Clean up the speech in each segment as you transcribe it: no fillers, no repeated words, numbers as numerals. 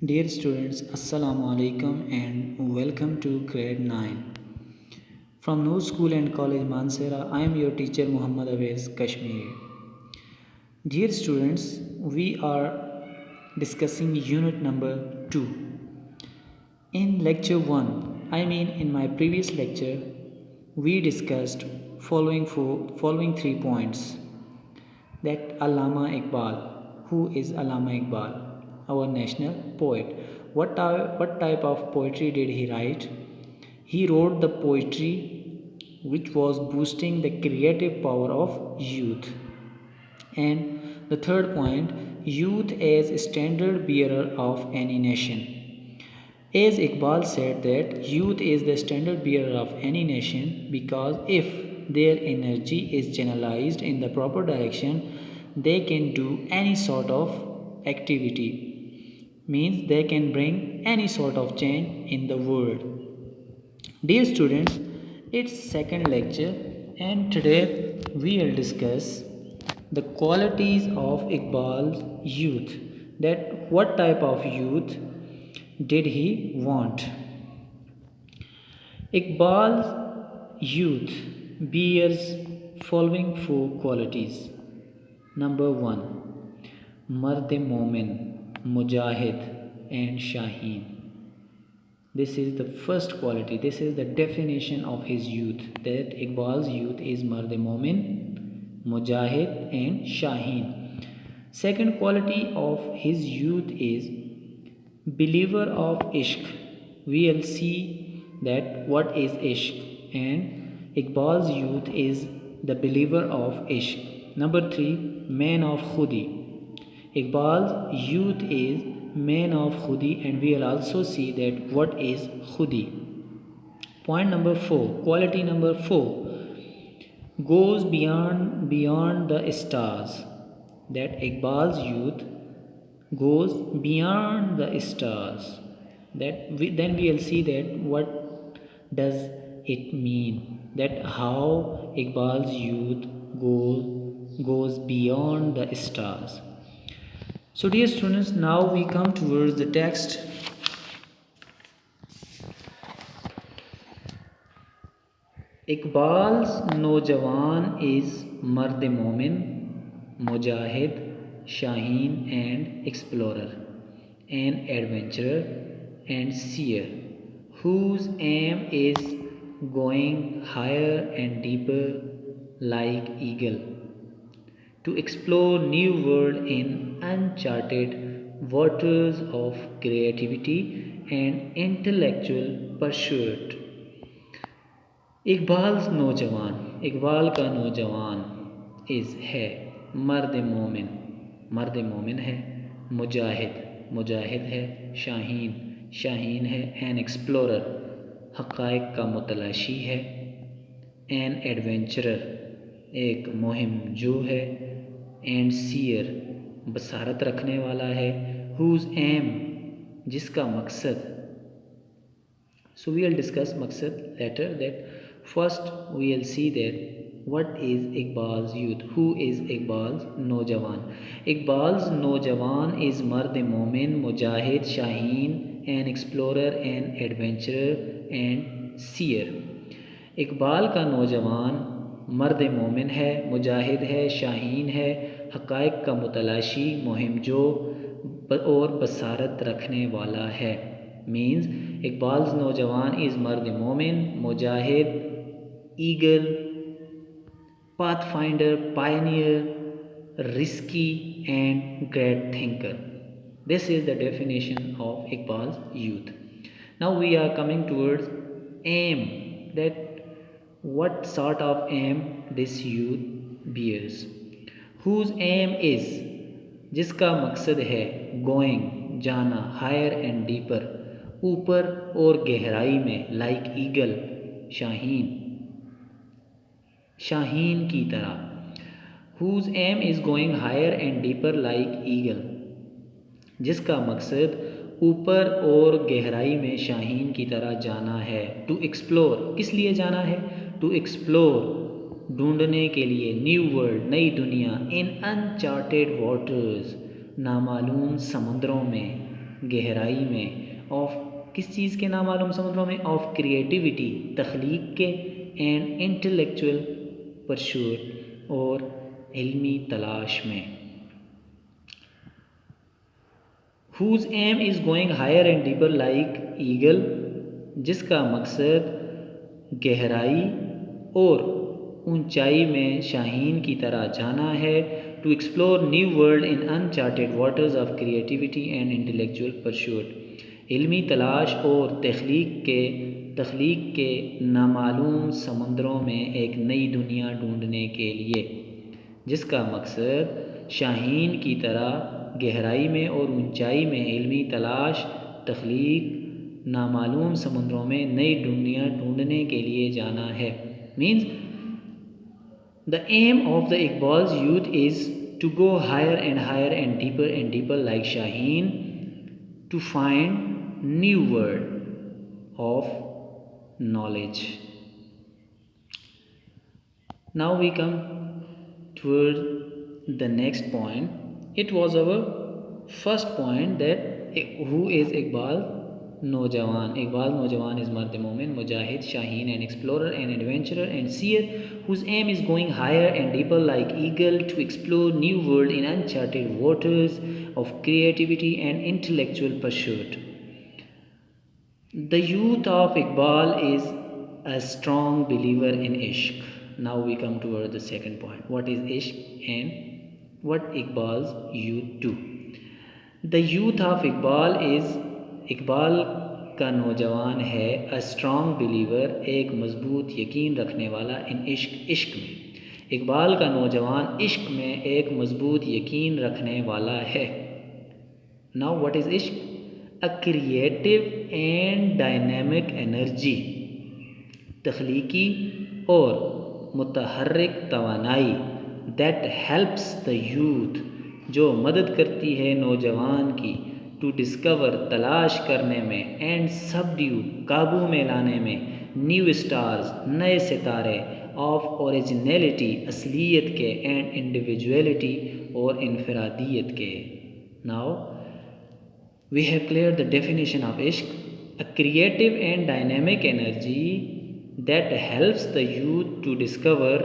Dear students, Assalamu alaikum and welcome to grade 9. From Noor School and College Mansera, I am your teacher Muhammad Awais Kashmiri. Dear students, we are discussing unit number 2. In lecture 1, in my previous lecture, we discussed following 3 points. That Allama Iqbal. Who is Allama Iqbal? Our national poet. What type of poetry did he write? He wrote the poetry which was boosting the creative power of youth. And the third point, youth as standard bearer of any nation. As Iqbal said that youth is the standard bearer of any nation because if their energy is channelized in the proper direction, they can do any sort of activity. Means they can bring any sort of change in the world. Dear students, it's second lecture and today we will discuss the qualities of Iqbal's youth. That what type of youth did he want? Iqbal's youth bears following four qualities. Number 1, Mard Momin, Mujahid and Shaheen. This is the first quality. This is the definition of his youth. That Iqbal's youth is Mard Momin, Mujahid and Shaheen. Second quality of his youth is believer of Ishq. We will see that what is Ishq, and Iqbal's youth is the believer of Ishq. Number 3, man of Khudi. Iqbal's youth is man of Khudi, and we will also see that what is Khudi. Point number 4, quality number 4, goes beyond the stars. That Iqbal's youth goes beyond the stars. Then we will see that what does it mean. That how Iqbal's youth goes beyond the stars. So dear students, now we come towards the text. Iqbal's Nojawan is Mard Momin, Mujahid, Shaheen and Explorer, an adventurer and seer, whose aim is going higher and deeper like eagle, to explore new world in uncharted waters of creativity and intellectual pursuit. Iqbal का नौजवान है मर्द मोमिन है, मुजाहिद है, शाहीन है, N explorer हक़ाइक़ का मुतलाशी है, एन एडवेंचरर एक मुहिम जो है, एंड सीयर बसारत रखने वाला है, हुज़ एम जिसका मकसद. So we will discuss मकसद later. That first we will see that what is Iqbal's youth. Who is Iqbal's नौजवान? Iqbal's नौजवान is मर्द मोमिन, मुजाहिद, Shaheen, an explorer, an adventurer and seer. Iqbal का नौजवान मर्द मोमिन है, मुजाहिद है, शाहीन है, हक़ाइक़ का मुतलाशी, मुहिम जो और बसारत रखने वाला है. Means Iqbal's नौजवान is मर्द मोमिन, मुजाहिद, eagle, pathfinder, pioneer, risky and great thinker. This is the definition of Iqbal's youth. Now we are coming towards aim. That what sort of aim this youth bears. Whose aim is जिसका मकसद है going जाना, higher and deeper ऊपर और गहराई में, like eagle Shaheen की तरह. Whose aim is going higher and deeper like eagle जिसका मकसद ऊपर और गहराई में शाहीन की तरह जाना है. टू एक्सप्लोर किस लिए जाना है? टू एक्सप्लोर ढूंढने के लिए, न्यू वर्ल्ड नई दुनिया, इन अनचार्टेड वाटर्स नामालूम समुद्रों में, गहराई में, ऑफ किस चीज़ के नामालूम समुद्रों में, ऑफ क्रिएटिविटी तख्लीक के, एंड इंटेलेक्चुअल परशूट और इल्मी तलाश में। Whose aim is going higher and deeper like eagle, जिसका मकसद गहराई और ऊंचाई में शाहीन की तरह जाना है। To explore new world in uncharted waters of creativity and intellectual pursuit, इल्मी तलाश और तख्लीक के नामालूम समुंदरों में एक नई दुनिया ढूंढने के लिए, जिसका मकसद शाहीन की तरह गहराई में और ऊंचाई में इल्मी तलाश, तख्लीक, नामालूम समुद्रों में नई दुनिया ढूंढने के लिए जाना है। Means the aim of the Iqbal's youth is to go higher and deeper like शाहीन, to find new world of knowledge. Now we come toward the next point. It was our first point that who is Iqbal Nojawan. Iqbal Nojawan is Mard Momin, Mujahid, Shaheen, an explorer, an adventurer, and seer whose aim is going higher and deeper like eagle to explore new world in uncharted waters of creativity and intellectual pursuit. The youth of Iqbal is a strong believer in Ishq. Now we come toward the second point. What is Ishq and what Iqbal's youth do? The youth of Iqbal is, Iqbal का नौजवान है, a strong believer, एक मजबूत यकीन रखने वाला, इन इश्क में। इकबाल का नौजवान इश्क में एक मजबूत यकीन रखने वाला है। नाउ व्हाट इज़ इश्क? A creative and dynamic energy, तख्लीकी और मुतहर्रिक तवानाई, दैट हेल्प्स द यूथ, जो मदद करती है नौजवान की, टू डिस्कवर, तलाश करने में, एंड सबड्यू, काबू में लाने में, न्यू स्टार्स, नए सितारे, ऑफ ओरिजिनलिटी, असलियत के, एंड इंडिविजुअलिटी और इनफरादियत के। Now we have cleared the definition of ishq, a creative and dynamic energy that helps the youth to discover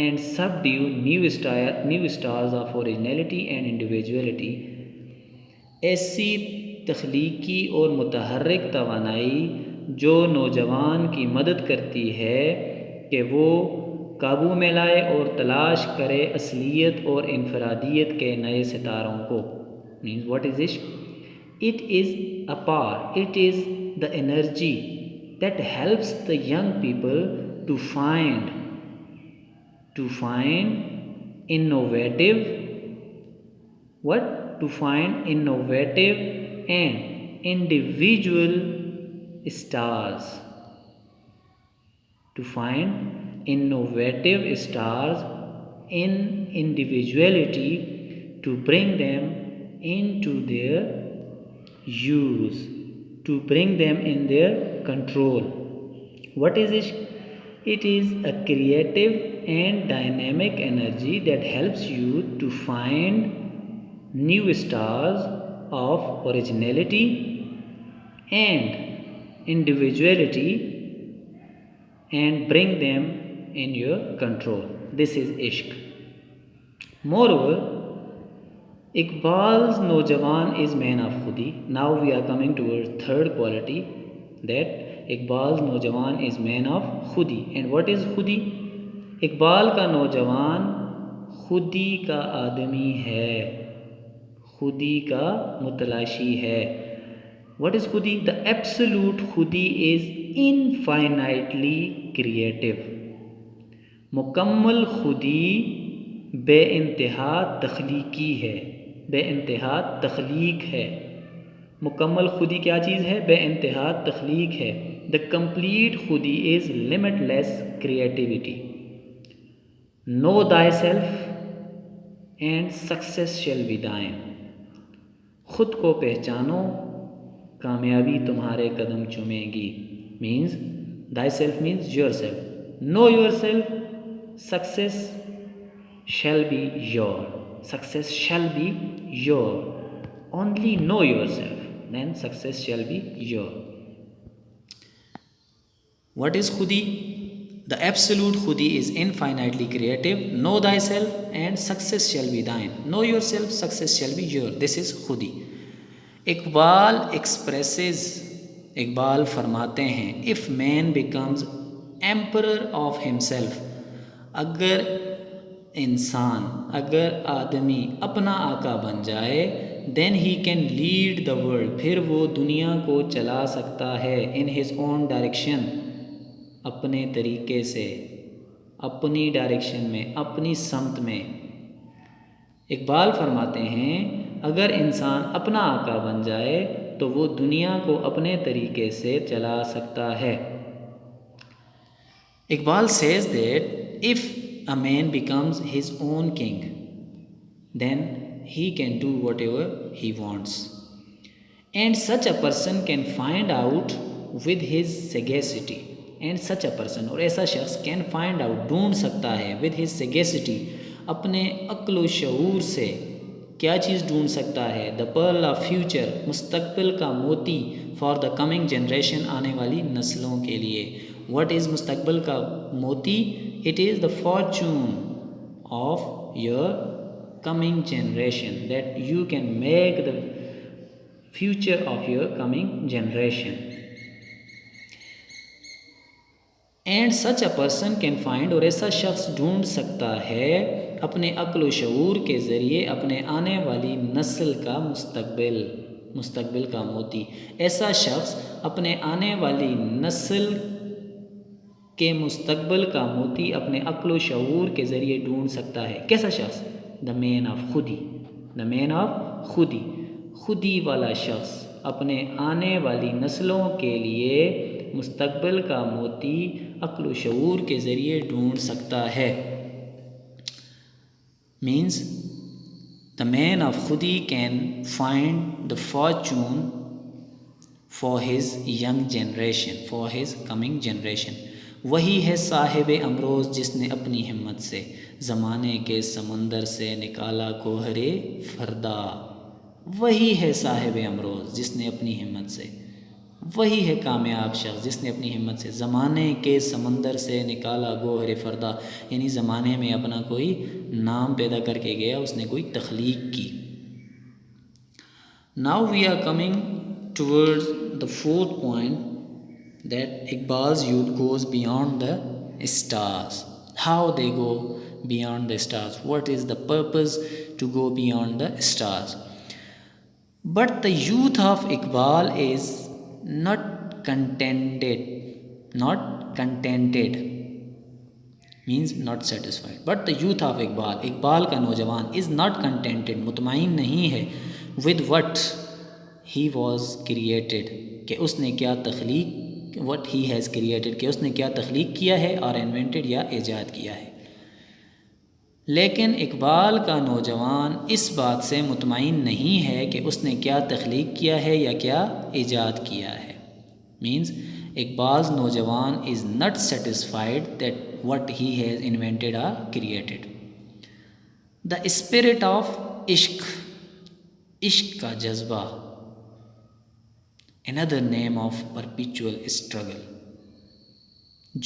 and subdue new stars of originality and individuality। ऐसी तख्लीकी और मुतहर्रिक तवानाई जो नौजवान की मदद करती है कि वो काबू में लाए और तलाश करे असलियत और इनफरादियत के नए सितारों को। मीन्स व्हाट इज़ इश्क? It is a power, it is the energy that helps the young people to find innovative, what? To find innovative and individual stars. To find innovative stars in individuality, to bring them into their use, to bring them in their control. What is it? It is a creative and dynamic energy that helps you to find new stars of originality and individuality and bring them in your control. This is ishq. Moreover, Iqbal's Nojawan is man of khudi. Now we are coming towards third quality, that Iqbal's Nojawan is man of khudi. And what is khudi? Iqbal का नौजवान खुदी का आदमी है, खुदी का मुतलाशी है। What is खुदी? The absolute खुदी is infinitely creative. मुकम्मल खुदी बेइंतहा तख्लीकी है, बेइंतहा तख्लीक है। मुकम्मल खुदी क्या चीज़ है? बेइंतहा तख्लीक है। द कम्प्लीट खुदी is limitless creativity. Know thy self and success shall be thine. खुद को पहचानो, कामयाबी तुम्हारे कदम चूमेगी। Means thy self means your self. Know your self, success shall be your, success shall be your. Only know yourself. then success shall be your. What is Khudi? The absolute Khudi is infinitely creative. Know thyself and success shall be thine. Know yourself, success shall be your. This is Khudi. Iqbal फरमाते हैं, if man becomes emperor of himself, अगर आदमी अपना आका बन जाए, then he can lead the world, फिर वो दुनिया को चला सकता है, इन हिज ओन डायरेक्शन, अपने तरीके से, अपनी डायरेक्शन में, अपनी समत में। इकबाल फरमाते हैं अगर इंसान अपना आका बन जाए तो वो दुनिया को अपने तरीके से चला सकता है। Iqbal says that if a man becomes his own king, then he can do whatever he wants. And such a person can find out with his sagacity. And such a person, और ऐसा शख्स can find out, ढूंढ सकता है, with his sagacity, अपने अक्ल व शऊर से। क्या चीज़ ढूंढ सकता है? द पर्ल ऑफ फ्यूचर, मुस्तकबिल का मोती, फॉर द कमिंग जनरेशन, आने वाली नस्लों के लिए। व्हाट इज़ मुस्तकबिल का मोती? It is the fortune of your coming generation, that you can make the future of your coming generation. And such a person can find, और ऐसा शख्स ढूंढ सकता है अपने अक्ल व शऊर के ज़रिए अपने आने वाली नस्ल का मुस्तकबिल का मोती। ऐसा शख्स अपने आने वाली नस्ल के मुस्तकबिल का मोती अपने अक्ल व शऊर के ज़रिए ढूंढ सकता है। कैसा शख्स? द मैन ऑफ खुदी, खुदी वाला शख्स अपने आने वाली नस्लों के लिए मुस्तकबिल का मोती अक्ल व शऊर के ज़रिए ढूंढ सकता है। मीन्स द मैन ऑफ खुदी can find the Fortune for his young generation, for his coming generation. वही है साहिब अमरोज़ जिसने अपनी हिम्मत से ज़माने के समंदर से निकाला कोहरे फरदा। वही है साहिब अमरोज़ जिसने अपनी हिम्मत से, वही है कामयाब शख्स जिसने अपनी हिम्मत से ज़माने के समंदर से निकाला गोहर फरदा, यानी ज़माने में अपना कोई नाम पैदा करके गया, उसने कोई तख्लीक की। Now we are coming towards the fourth point, that Iqbal's youth goes beyond the stars. How they go beyond the stars? What is the purpose to go beyond the stars? But the youth of Iqbal is not contented, means not satisfied. But the youth of Iqbal का नौजवान is not contented, मुतमईन नहीं है, with what he was created, कि उसने क्या तख्लीक, what he has created, कि उसने क्या तख्लीक किया है, और इन्वेंटेड या ईजाद किया है। लेकिन इकबाल का नौजवान इस बात से मुतमईन नहीं है कि उसने क्या तख्लीक किया है या क्या ईजाद किया है। मीन्स इकबाल्स नौजवान is not satisfied that what he has invented or created. The spirit of इश्क का जज्बा, another name of perpetual struggle,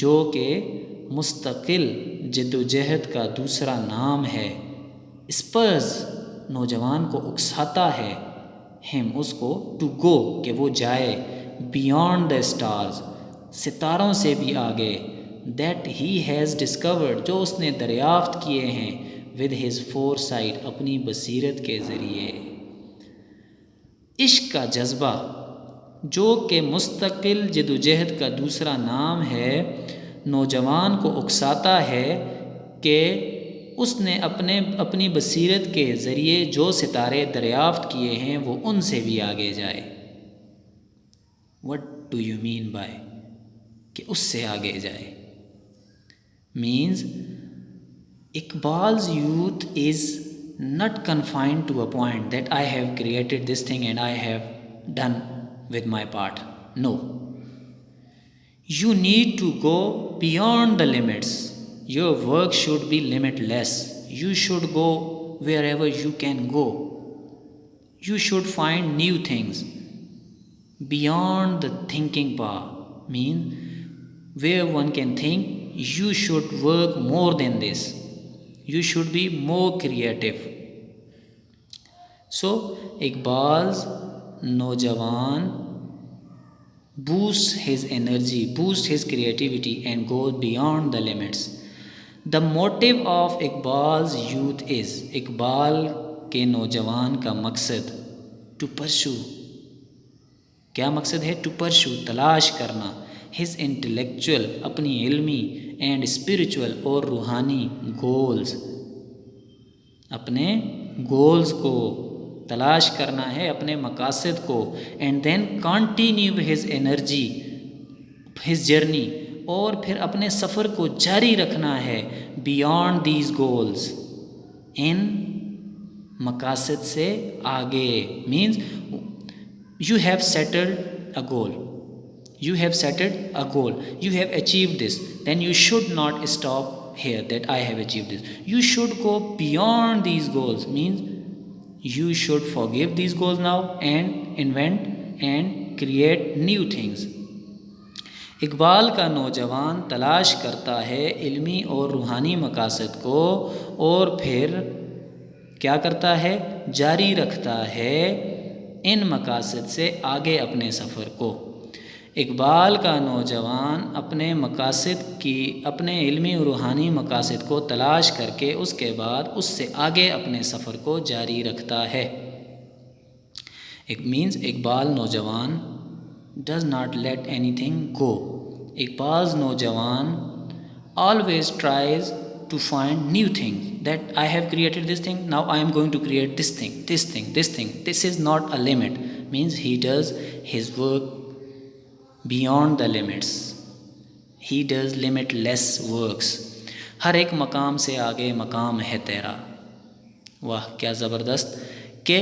जो कि मुस्तकिल जद्दोजहद का दूसरा नाम है। स्पर्स नौजवान को उकसाता है, हिम उसको, टू गो कि वो जाए, बियॉन्ड द स्टार्स सितारों से भी आगे, दैट ही हैज़ डिस्कवर्ड जो उसने दरियाफ्त किए हैं, विद हिज फोरसाइट अपनी बसीरत के ज़रिए। इश्क का जज्बा जो कि मुस्तकिल जद्दोजहद का दूसरा नाम है, नौजवान को उकसाता है कि उसने अपनी बसीरत के ज़रिए जो सितारे दरियाफ्त किए हैं वो उनसे भी आगे जाए। What do you mean by कि उससे आगे जाए? Means Iqbal's youth is not confined to a point that I have created this thing and I have done with my part. No. You need to go beyond the limits. Your work should be limitless. You should go wherever you can go. You should find new things. beyond the thinking power, means where one can think you should work more than this, you should be more creative. So Iqbal's नौजवान boosts his energy, boosts his creativity and goes beyond the limits. The motive of Iqbal's youth is, Iqbal के नौजवान का मकसद to pursue, क्या मकसद है? To परशू, तलाश करना, हिज इंटेलेक्चुअल, अपनी इल्मी एंड स्पिरिचुअल और रूहानी गोल्स, अपने गोल्स को तलाश करना है, अपने मकासद को, and then continue his energy, his journey, और फिर अपने सफ़र को जारी रखना है बियॉन्ड दीज गोल्स, इन मकासद से आगे, means you have settled a goal, you have settled a goal, you have achieved this, then you should not stop here that I have achieved this, you should go beyond these goals, means you should forgive these goals now and invent and create new things. Iqbal का नौजवान तलाश करता है इल्मी और रूहानी मकासद को, और फिर क्या करता है? जारी रखता है इन मकासद से आगे अपने सफ़र को। इकबाल का नौजवान अपने मकासद की, अपने इल्मी और रूहानी मकासद को तलाश करके उसके बाद उससे आगे अपने सफ़र को जारी रखता है। इट मीन्स इकबाल नौजवान डज नॉट लेट एनीथिंग गो। इकबाल नौजवान always tries to find new things, that I have created this thing, now I am going to create this thing, this thing, this thing. This is not a limit, means he does his work beyond the limits, he does limitless works. हर एक मकाम से आगे मकाम है तेरा। वाह क्या ज़बरदस्त, कि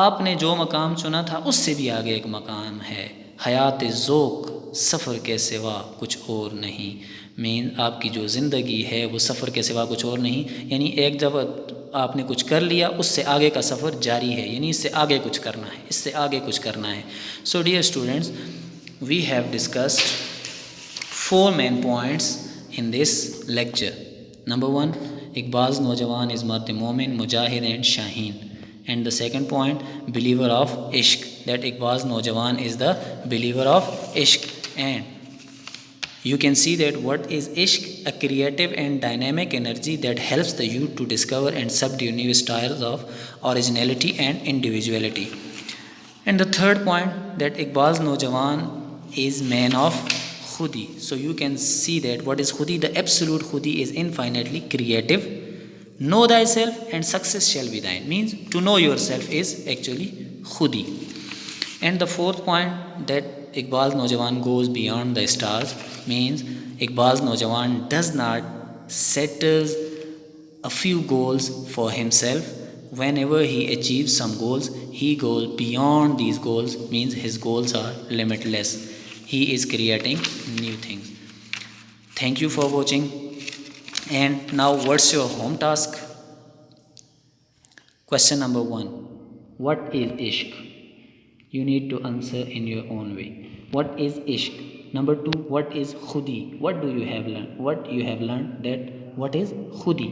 आपने जो मकाम चुना था उससे भी आगे एक मकाम है। हयात ज़ोक़, सफ़र के सिवा कुछ और नहीं, मीन आपकी जो ज़िंदगी है वो सफ़र के सिवा कुछ और नहीं, यानी एक जब आपने कुछ कर लिया उससे आगे का सफ़र जारी है, यानी इससे आगे कुछ करना है, इससे आगे कुछ करना है। So dear students, we have discussed 4 main points in this lecture. Number 1, Iqbal's नौजवान is मर्द मोमिन, मुजाहिद एंड शाहीन. And the second point, believer of ishq, that Iqbal's नौजवान is the believer of ishq. And you can see that what is ishq? A creative and dynamic energy that helps the youth to discover and subdue new styles of originality and individuality. And the third point, that Iqbal's नौजवान is man of khudi. So you can see that what is khudi? The absolute khudi is infinitely creative. Know thyself and success shall be thine, means to know yourself is actually khudi. And the fourth point, that Iqbal's नौजवान goes beyond the stars, means Iqbal's नौजवान does not settle a few goals for himself. Whenever he achieves some goals, he goes beyond these goals, means his goals are limitless. He is creating new things. Thank you for watching. And now what's your home task? Question number 1, what is ishq? You need to answer in your own way. What is ishq? Number 2, what is khudi? What do you have learned? What you have learned, that what is khudi?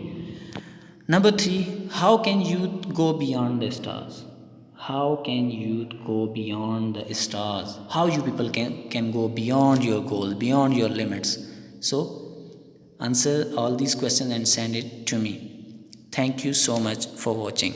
Number 3, how can youth go beyond the stars? How can youth go beyond the stars? How you people can go beyond your goals, beyond your limits? So answer all these questions and send it to me. Thank you so much for watching.